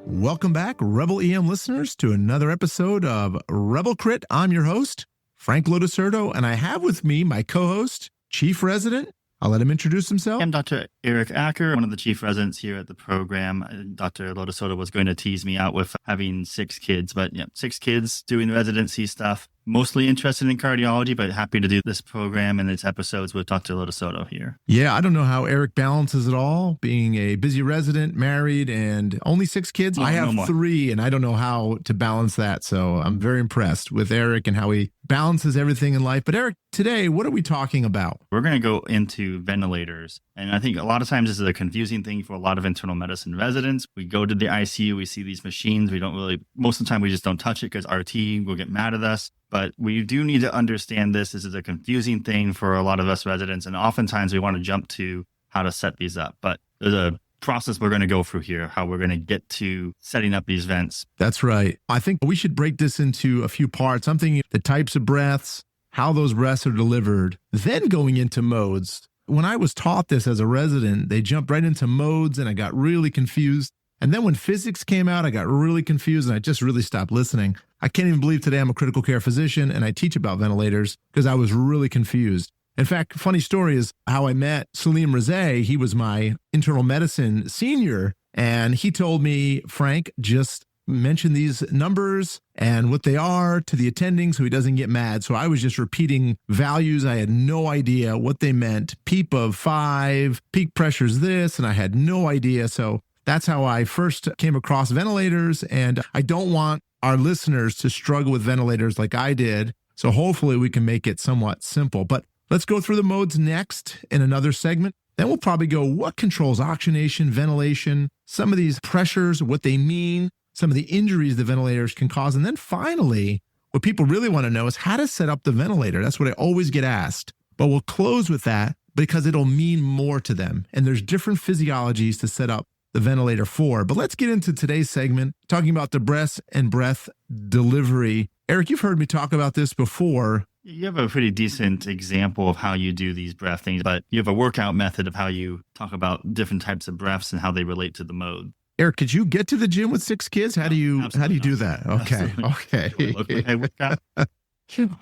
Welcome back, Rebel EM listeners, to another episode of Rebel Crit. I'm your host, Frank Lodeserto, and I have with me my co-host, Chief Resident. I'll let him introduce himself. I'm Dr. Eric Acker, one of the chief residents here at the program. Dr. Lodeserto was going to tease me out with having 6 kids, but yeah, 6 kids doing residency stuff. Mostly interested in cardiology, but happy to do this program and its episodes with Dr. Lodeserto here. Yeah, I don't know how Eric balances it all, being a busy resident, married, and only 6 kids. I have 3, and I don't know how to balance that. So I'm very impressed with Eric and how he balances everything in life. But Eric, today, what are we talking about? We're going to go into ventilators. And I think a lot of times this is a confusing thing for a lot of internal medicine residents. We go to the ICU, we see these machines. We don't really, most of the time we just don't touch it because RT will get mad at us. But we do need to understand this. This is a confusing thing for a lot of us residents. And oftentimes we want to jump to how to set these up. But there's a process we're going to go through here, how we're going to get to setting up these vents. That's right. I think we should break this into a few parts. I'm thinking the types of breaths, how those breaths are delivered, then going into modes. When I was taught this as a resident, they jumped right into modes and I got really confused. And then when physics came out, I got really confused and I just really stopped listening. I can't even believe today I'm a critical care physician and I teach about ventilators because I was really confused. In fact, funny story is how I met Salim Razay. He was my internal medicine senior and he told me, Frank, just mention these numbers and what they are to the attending so he doesn't get mad. So I was just repeating values. I had no idea what they meant. PEEP of 5, peak pressure's this, and I had no idea. So that's how I first came across ventilators, and I don't want our listeners to struggle with ventilators like I did. So hopefully we can make it somewhat simple. But let's go through the modes next in another segment. Then we'll probably go what controls oxygenation, ventilation, some of these pressures, what they mean, some of the injuries the ventilators can cause. And then finally, what people really want to know is how to set up the ventilator. That's what I always get asked. But we'll close with that because it'll mean more to them. And there's different physiologies to set up the ventilator for. But let's get into today's segment, talking about the breath and breath delivery. Eric, you've heard me talk about this before. You have a pretty decent example of how you do these breath things, but you have a workout method of how you talk about different types of breaths and how they relate to the mode. Eric, could you get to the gym with 6 kids? How do you do that? Okay.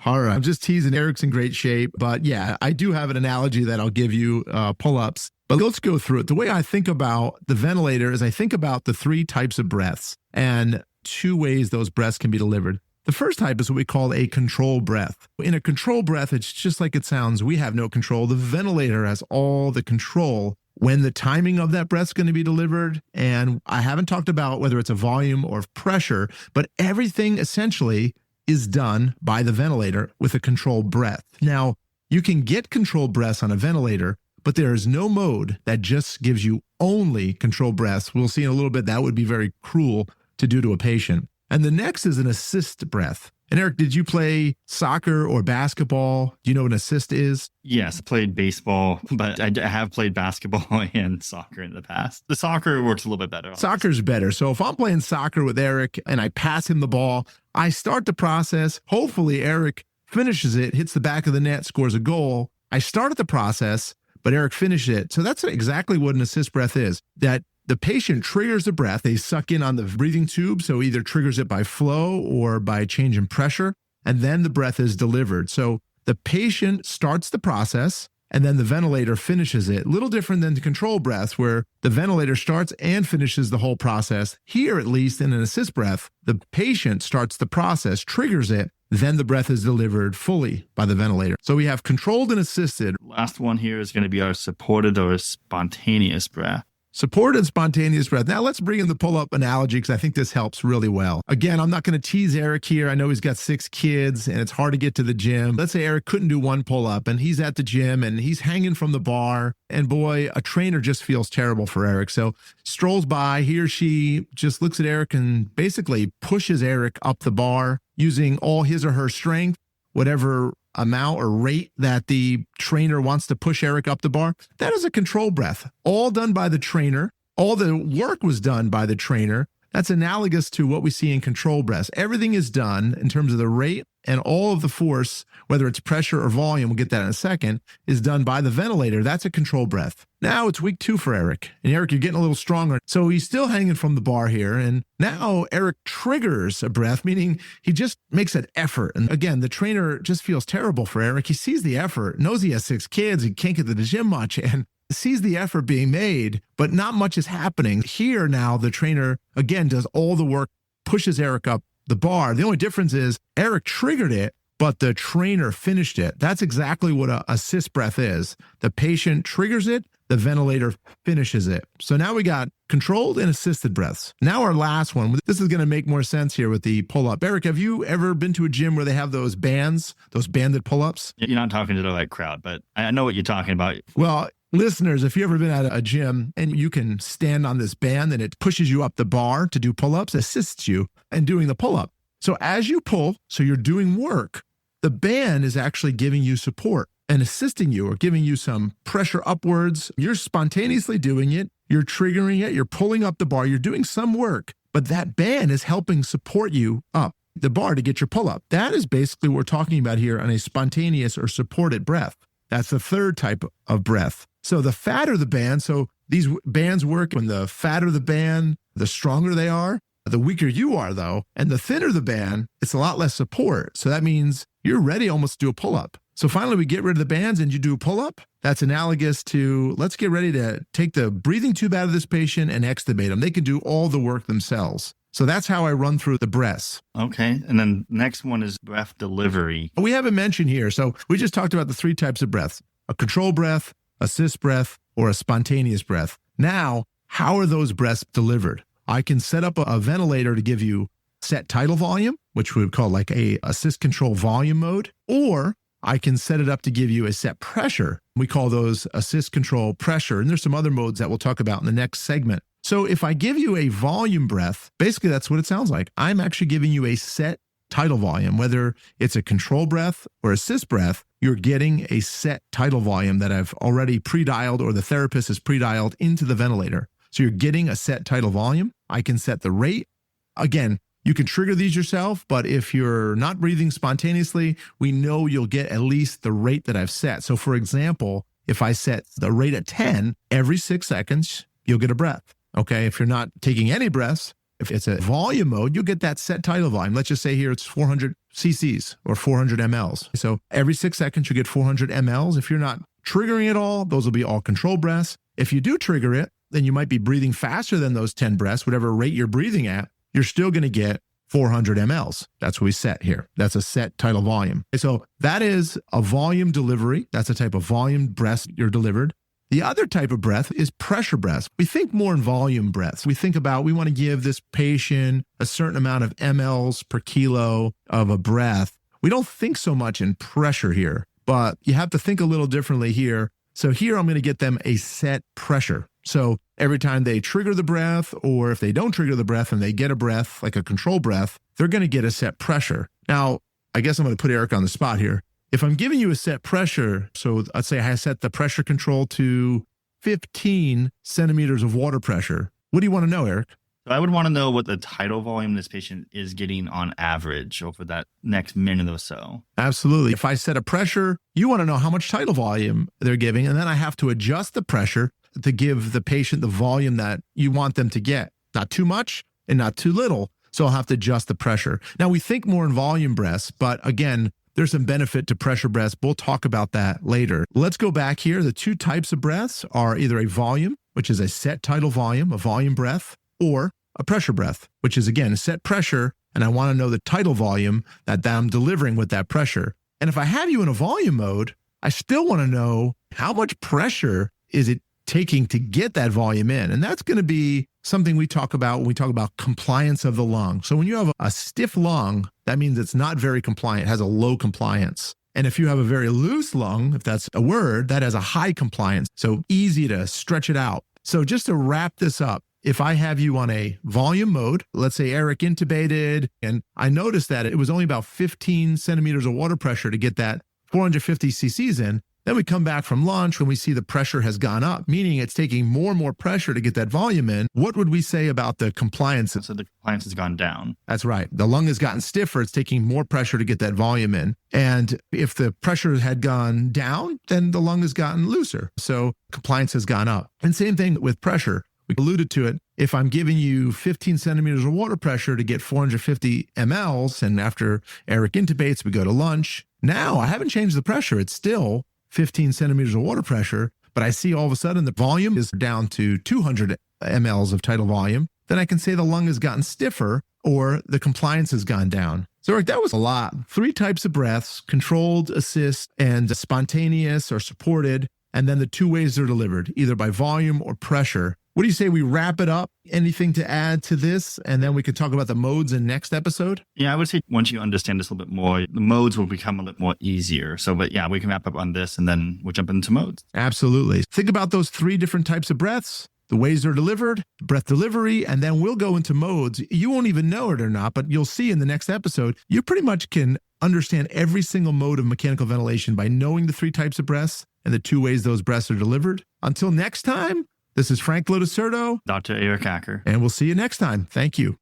All right. I'm just teasing. Eric's in great shape, but yeah, I do have an analogy that I'll give you, pull-ups. But let's go through it. The way I think about the ventilator is I think about the 3 types of breaths and 2 ways those breaths can be delivered. The first type is what we call a control breath. In a control breath, it's just like it sounds. We have no control. The ventilator has all the control when the timing of that breath is going to be delivered. And I haven't talked about whether it's a volume or pressure, but everything essentially is done by the ventilator with a controlled breath. Now, you can get controlled breaths on a ventilator, but there is no mode that just gives you only controlled breaths. We'll see in a little bit that would be very cruel to do to a patient. And the next is an assist breath. And Eric, did you play soccer or basketball? Do you know what an assist is? Yes, I played baseball, but I have played basketball and soccer in the past. The soccer works a little bit better. Soccer's better. So if I'm playing soccer with Eric and I pass him the ball, I start the process. Hopefully Eric finishes it, hits the back of the net, scores a goal. I started the process, but Eric finished it. So that's exactly what an assist breath is, that the patient triggers the breath. They suck in on the breathing tube, so either triggers it by flow or by change in pressure, and then the breath is delivered. So the patient starts the process, and then the ventilator finishes it. A little different than the control breath, where the ventilator starts and finishes the whole process. Here, at least in an assist breath, the patient starts the process, triggers it, then the breath is delivered fully by the ventilator. So we have controlled and assisted. Last one here is going to be our supported or spontaneous breath. Supported spontaneous breath. Now let's bring in the pull-up analogy because I think this helps really well. Again, I'm not going to tease Eric here. I know he's got 6 kids and it's hard to get to the gym. Let's say Eric couldn't do one pull-up and he's at the gym and he's hanging from the bar. And boy, a trainer just feels terrible for Eric. So strolls by, he or she just looks at Eric and basically pushes Eric up the bar using all his or her strength, whatever amount or rate that the trainer wants to push Eric up the bar. That is a control breath, all done by the trainer. All the work was done by the trainer. That's analogous to what we see in control breaths. Everything is done in terms of the rate, and all of the force, whether it's pressure or volume, we'll get that in a second, is done by the ventilator. That's a control breath. Now it's week 2 for Eric. And Eric, you're getting a little stronger. So he's still hanging from the bar here. And now Eric triggers a breath, meaning he just makes an effort. And again, the trainer just feels terrible for Eric. He sees the effort, knows he has 6 kids, he can't get to the gym much, and sees the effort being made, but not much is happening. Here now, the trainer, again, does all the work, pushes Eric up the bar. The only difference is Eric triggered it, but the trainer finished it. That's exactly what a assist breath is. The patient triggers it, the ventilator finishes it. So now we got controlled and assisted breaths. Now our last one. This is going to make more sense here with the pull-up. Eric, have you ever been to a gym where they have those bands, those banded pull-ups? You're not talking to the right crowd, but I know what you're talking about. Well, listeners, if you've ever been at a gym and you can stand on this band and it pushes you up the bar to do pull-ups, assists you in doing the pull-up. So as you pull, so you're doing work, the band is actually giving you support and assisting you or giving you some pressure upwards. You're spontaneously doing it. You're triggering it. You're pulling up the bar. You're doing some work, but that band is helping support you up the bar to get your pull-up. That is basically what we're talking about here on a spontaneous or supported breath. That's the third type of breath. So the fatter the band, so these bands work when the fatter the band, the stronger they are. The weaker you are, though, and the thinner the band, it's a lot less support. So that means you're ready almost to do a pull-up. So finally, we get rid of the bands and you do a pull-up. That's analogous to, let's get ready to take the breathing tube out of this patient and extubate them. They can do all the work themselves. So that's how I run through the breaths. Okay. And then next one is breath delivery. We haven't mentioned here. So we just talked about the 3 types of breaths: a control breath, assist breath, or a spontaneous breath. Now, how are those breaths delivered? I can set up a ventilator to give you set tidal volume, which we would call like a assist control volume mode, or I can set it up to give you a set pressure. We call those assist control pressure. And there's some other modes that we'll talk about in the next segment. So if I give you a volume breath, basically that's what it sounds like. I'm actually giving you a set tidal volume, whether it's a control breath or assist breath, you're getting a set tidal volume that I've already pre-dialed or the therapist has pre-dialed into the ventilator. So you're getting a set tidal volume. I can set the rate. Again, you can trigger these yourself, but if you're not breathing spontaneously, we know you'll get at least the rate that I've set. So for example, if I set the rate at 10, every 6 seconds, you'll get a breath. Okay, if you're not taking any breaths, if it's a volume mode, you'll get that set tidal volume. Let's just say here it's 400 cc's or 400 mLs. So every 6 seconds, you get 400 mLs. If you're not triggering it all, those will be all control breaths. If you do trigger it, then you might be breathing faster than those 10 breaths, whatever rate you're breathing at, you're still going to get 400 mLs. That's what we set here. That's a set tidal volume. So that is a volume delivery. That's a type of volume breath you're delivered. The other type of breath is pressure breaths. We think more in volume breaths. We think about, we want to give this patient a certain amount of mLs per kilo of a breath. We don't think so much in pressure here, but you have to think a little differently here. So here I'm going to get them a set pressure. So every time they trigger the breath, or if they don't trigger the breath and they get a breath, like a control breath, they're going to get a set pressure. Now, I guess I'm going to put Eric on the spot here. If I'm giving you a set pressure, so let's say I set the pressure control to 15 centimeters of water pressure. What do you want to know, Eric? So I would want to know what the tidal volume this patient is getting on average over that next minute or so. Absolutely. If I set a pressure, you want to know how much tidal volume they're giving, and then I have to adjust the pressure to give the patient the volume that you want them to get. Not too much and not too little. So I'll have to adjust the pressure. Now we think more in volume breaths, but again, there's some benefit to pressure breaths. We'll talk about that later. Let's go back here. The 2 types of breaths are either a volume, which is a set tidal volume, a volume breath, or a pressure breath, which is again a set pressure, and I want to know the tidal volume that I'm delivering with that pressure. And if I have you in a volume mode, I still want to know how much pressure is it taking to get that volume in. And that's going to be something we talk about when we talk about compliance of the lung. So when you have a stiff lung, that means it's not very compliant, it has a low compliance. And if you have a very loose lung, if that's a word, that has a high compliance. So easy to stretch it out. So just to wrap this up, if I have you on a volume mode, let's say Eric intubated, and I noticed that it was only about 15 centimeters of water pressure to get that 450 cc's in. Then we come back from lunch when we see the pressure has gone up, meaning it's taking more and more pressure to get that volume in. What would we say about the compliance? So the compliance has gone down. That's right. The lung has gotten stiffer. It's taking more pressure to get that volume in. And if the pressure had gone down, then the lung has gotten looser. So compliance has gone up. And same thing with pressure. We alluded to it. If I'm giving you 15 centimeters of water pressure to get 450 mLs, and after Eric intubates, we go to lunch. Now I haven't changed the pressure. It's still 15 centimeters of water pressure, but I see all of a sudden the volume is down to 200 mLs of tidal volume. Then I can say the lung has gotten stiffer or the compliance has gone down. So Eric, that was a lot. 3 types of breaths: controlled, assist, and spontaneous or supported. And then the 2 ways they're delivered, either by volume or pressure. What do you say we wrap it up? Anything to add to this? And then we could talk about the modes in next episode. Yeah, I would say once you understand this a little bit more, the modes will become a little more easier. So, but yeah, we can wrap up on this and then we'll jump into modes. Absolutely. Think about those 3 different types of breaths, the ways they're delivered, breath delivery, and then we'll go into modes. You won't even know it or not, but you'll see in the next episode, you pretty much can understand every single mode of mechanical ventilation by knowing the 3 types of breaths and the 2 ways those breaths are delivered. Until next time, this is Frank Lodeserto, Dr. Eric Acker. And we'll see you next time. Thank you.